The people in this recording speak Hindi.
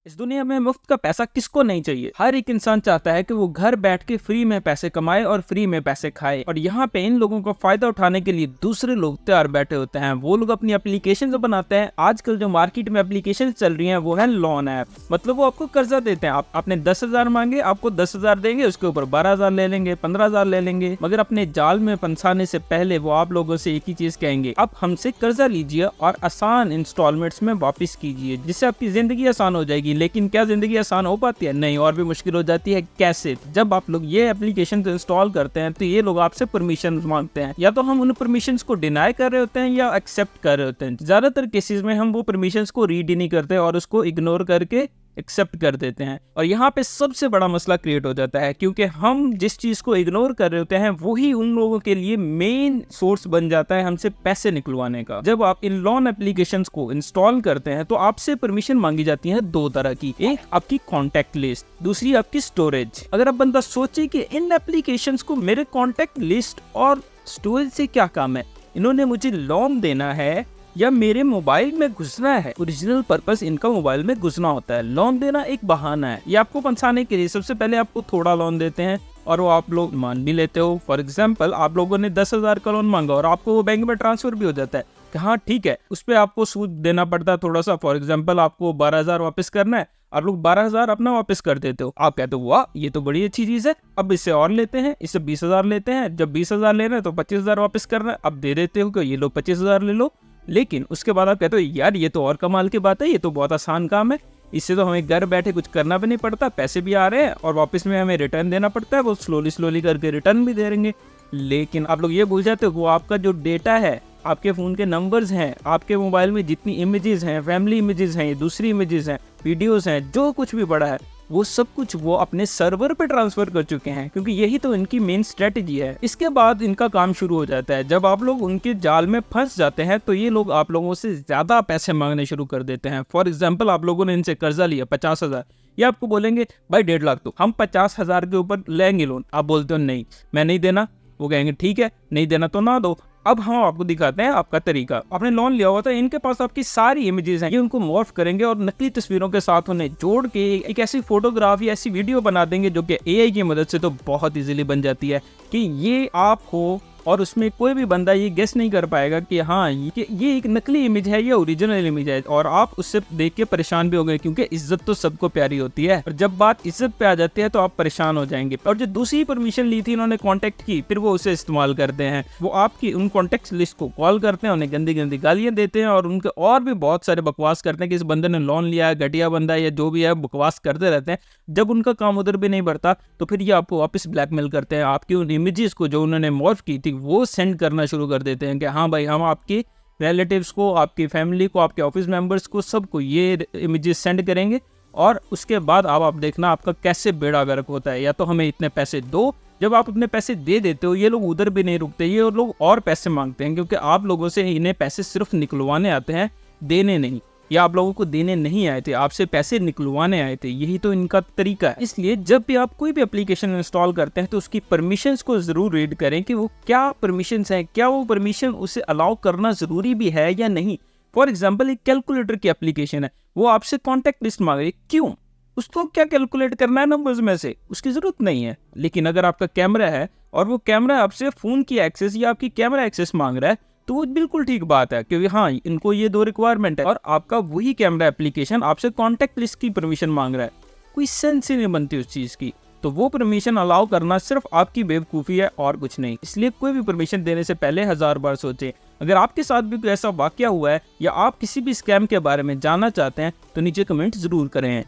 इस दुनिया में मुफ्त का पैसा किसको नहीं चाहिए। हर एक इंसान चाहता है कि वो घर बैठ के फ्री में पैसे कमाए और फ्री में पैसे खाए। और यहाँ पे इन लोगों का फायदा उठाने के लिए दूसरे लोग तैयार बैठे होते हैं। वो लोग अपनी एप्लीकेशन बनाते हैं। आजकल जो मार्केट में एप्लीकेशन चल रही हैं वो है लोन ऐप। मतलब वो आपको कर्जा देते हैं। आपने 10,000 मांगे, आपको 10,000 देंगे, उसके ऊपर 12,000 ले लेंगे, 15,000 ले लेंगे। मगर अपने जाल में फंसाने से पहले वो आप लोगों से एक ही चीज कहेंगे, आप हमसे कर्जा लीजिए और आसान इंस्टॉलमेंट्स में वापिस कीजिए, जिससे आपकी जिंदगी आसान हो जाएगी। लेकिन क्या जिंदगी आसान हो पाती है? नहीं, और भी मुश्किल हो जाती है। कैसे? जब आप लोग ये एप्लीकेशन इंस्टॉल करते हैं तो ये लोग आपसे परमिशन मांगते हैं। या तो हम उन परमिशन को डिनाई कर रहे होते हैं या एक्सेप्ट कर रहे होते हैं। ज्यादातर केसेस में हम वो परमिशन को रीड ही नहीं करते और उसको इग्नोर करके एक्सेप्ट कर देते हैं। और यहाँ पे सबसे बड़ा मसला क्रिएट हो जाता है, क्योंकि हम जिस चीज को इग्नोर कर रहे होते हैं वही उन लोगों के लिए मेन सोर्स बन जाता है हमसे पैसे निकलवाने का। जब आप इन लोन एप्लीकेशंस को इंस्टॉल करते हैं तो आपसे परमिशन मांगी जाती है दो तरह की। एक आपकी कॉन्टेक्ट लिस्ट, दूसरी आपकी स्टोरेज। अगर आप बंदा सोचे कि इन एप्लीकेशंस को मेरे कॉन्टेक्ट लिस्ट और स्टोरेज से क्या काम है, इन्होंने मुझे लोन देना है या मेरे मोबाइल में घुसना है। ओरिजिनल पर्पस इनका मोबाइल में घुसना होता है। लोन देना एक बहाना है। ये आपको फंसाने के लिए सबसे पहले आपको थोड़ा लोन देते हैं और वो आप लोग मान भी लेते हो। फॉर एग्जाम्पल, आप लोगों ने 10,000 का लोन मांगा और आपको वो बैंक में ट्रांसफर भी हो जाता है कि हाँ ठीक है, उस पर आपको सूद देना पड़ता है थोड़ा सा। फॉर एग्जाम्पल, आपको 12,000 वापस करना है, आप लोग 12,000 अपना वापस कर देते हो। आप कहते हो वाह ये तो बड़ी अच्छी चीज है, अब इससे और लेते हैं, इससे 20,000 लेते हैं। जब 20,000 ले रहे हैं तो 25,000 वापस करना है, अब दे देते हो कि ये लो 25,000 ले लो। लेकिन उसके बाद आप कहते हो यार ये तो और कमाल की बात है, ये तो बहुत आसान काम है, इससे तो हमें घर बैठे कुछ करना भी नहीं पड़ता, पैसे भी आ रहे हैं और वापस में हमें रिटर्न देना पड़ता है, वो स्लोली करके रिटर्न भी दे देंगे। लेकिन आप लोग ये भूल जाते हो वो आपका जो डेटा है, आपके फ़ोन के नंबर्स हैं, आपके मोबाइल में जितनी इमेजेस हैं, फैमिली इमेजेस हैं, दूसरी इमेजेस हैं, वीडियोस हैं, जो कुछ भी पड़ा है वो सब कुछ वो अपने सर्वर पे ट्रांसफर कर चुके हैं, क्योंकि यही तो इनकी मेन स्ट्रेटजी है। इसके बाद इनका काम शुरू हो जाता है। जब आप लोग उनके जाल में फंस जाते हैं तो ये लोग आप लोगों से ज्यादा पैसे मांगने शुरू कर देते हैं। फॉर एग्जाम्पल, आप लोगों ने इनसे कर्जा लिया 50,000, ये आपको बोलेंगे भाई 1.5 लाख दो, हम 50,000 के ऊपर लेंगे लोन। आप बोलते हो नहीं मैं नहीं देना, वो कहेंगे ठीक है नहीं देना तो ना दो। अब हम आपको दिखाते हैं आपका तरीका। आपने लोन लिया हुआ था, इनके पास आपकी सारी इमेजेस हैं, ये उनको मॉर्फ करेंगे और नकली तस्वीरों के साथ उन्हें जोड़ के एक ऐसी फोटोग्राफ या ऐसी वीडियो बना देंगे जो कि एआई की मदद से तो बहुत इजीली बन जाती है कि ये आप हो, और उसमें कोई भी बंदा ये गेस नहीं कर पाएगा कि हाँ ये एक नकली इमेज है या ओरिजिनल इमेज है। और आप उससे देख के परेशान भी हो गए, क्योंकि इज्जत तो सबको प्यारी होती है, और जब बात इज्जत पे आ जाती है तो आप परेशान हो जाएंगे। और जो दूसरी परमिशन ली थी इन्होंने कांटेक्ट की, फिर वो उसे इस्तेमाल करते हैं। वो आपकी उन कॉन्टेक्ट लिस्ट को कॉल करते हैं, उन्हें गंदी गंदी गालियां देते हैं और उनके और भी बहुत सारे बकवास करते हैं कि इस बंदे ने लोन लिया है, घटिया बंदा है, या जो भी है बकवास करते रहते हैं। जब उनका काम उधर भी नहीं बढ़ता तो फिर ये आपको वापस ब्लैकमेल करते हैं। आपकी उन इमेजेस को जो उन्होंने मॉर्फ की थी वो सेंड करना शुरू कर देते हैं कि हाँ भाई हम आपके रिलेटिव्स को, आपकी फैमिली को, आपके ऑफिस मेंबर्स को, सबको ये इमेजेस सेंड करेंगे। और उसके बाद आप देखना आपका कैसे बेड़ा गर्क होता है। या तो हमें इतने पैसे दो, जब आप अपने पैसे दे देते हो ये लोग उधर भी नहीं रुकते, ये लोग और पैसे मांगते हैं, क्योंकि आप लोगों से इन्हें पैसे सिर्फ निकलवाने आते हैं, देने नहीं। या आप लोगों को देने नहीं आए थे, आपसे पैसे निकलवाने आए थे, यही तो इनका तरीका है। इसलिए जब भी आप कोई भी एप्लीकेशन इंस्टॉल करते हैं तो उसकी परमिशंस को जरूर रीड करें कि वो क्या परमिशंस हैं, क्या वो परमिशन उसे अलाउ करना जरूरी भी है या नहीं। फॉर एग्जाम्पल, एक कैलकुलेटर की एप्लीकेशन है, वो आपसे कॉन्टेक्ट लिस्ट मांग रही है, क्यों? उसको क्या कैलकुलेट करना है नंबर्स में से? उसकी जरूरत नहीं है। लेकिन अगर आपका कैमरा है और वो कैमरा आपसे फोन की एक्सेस या आपकी कैमरा एक्सेस मांग रहा है तो वो बिल्कुल ठीक बात है, क्योंकि हाँ इनको ये दो रिक्वायरमेंट है और आपका वही कैमरा एप्लीकेशन आपसे कॉन्टेक्ट लिस्ट की परमिशन मांग रहा है। कोई सेंस ही नहीं बनती उस चीज की। तो वो परमिशन अलाउ करना सिर्फ आपकी बेवकूफ़ी है और कुछ नहीं। इसलिए कोई भी परमिशन देने से पहले 1000 बार सोचें। अगर आपके साथ भी कोई ऐसा वाकया हुआ है या आप किसी भी स्कैम के बारे में जानना चाहते हैं तो नीचे कमेंट जरूर करें।